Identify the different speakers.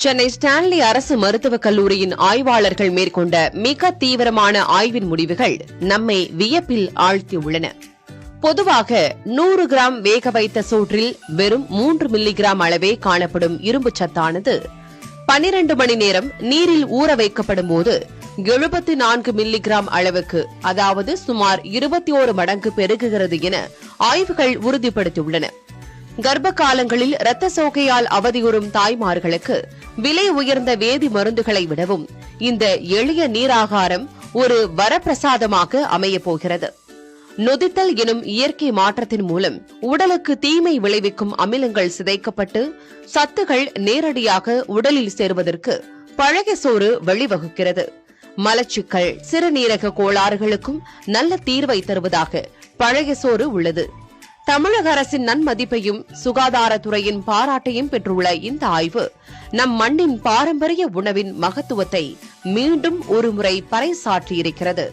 Speaker 1: Chennai Stanley அரசு மருத்துவக் கல்லூரியின் ஆய்வாளர்கள் மேற்கொண்ட மிக தீவிரமான ஆய்வின் முடிவுகள் நம்மை வியப்பில் ஆழ்த்தியுள்ளன. பொதுவாக 100 கிராம் வேக வைத்த சோற்றில் வெறும் 3 மில்லிகிராம் அளவே காணப்படும் இரும்பு சத்தானது 12 மணி நேரம் நீரில் ஊற வைக்கப்படும் போது 74 மில்லிகிராம் அளவுக்கு, அதாவது சுமார் 21 மடங்கு பெருகுகிறது என ஆய்வுகள் உறுதிப்படுத்தியுள்ளன. கர்ப்ப காலங்களில் இரத்த சோகையால் அவதியுறும் தாய்மார்களுக்கு விலை உயர்ந்த வேதி மருந்துகளை விடவும் இந்த எளிய நீராகாரம் ஒரு வரப்பிரசாதமாக அமையப் போகிறது. நொதித்தல் எனும் இயற்கை மாற்றத்தின் மூலம் உடலுக்கு தீமை விளைவிக்கும் அமிலங்கள் சிதைக்கப்பட்டு சத்துகள் நேரடியாக உடலில் சேர்வதற்கு பழைய சோறு வழிவகுக்கிறது. மலச்சிக்கல், சிறுநீரக கோளாறுகளுக்கும் நல்ல தீர்வை தருவதாக பழைய சோறு உள்ளது. தமிழக அரசின் நன்மதிப்பையும் சுகாதாரத்துறையின் பாராட்டையும் பெற்றுள்ள இந்த ஆய்வு நம் மண்ணின் பாரம்பரிய உணவின் மகத்துவத்தை மீண்டும் ஒருமுறை பறைசாற்றியிருக்கிறது.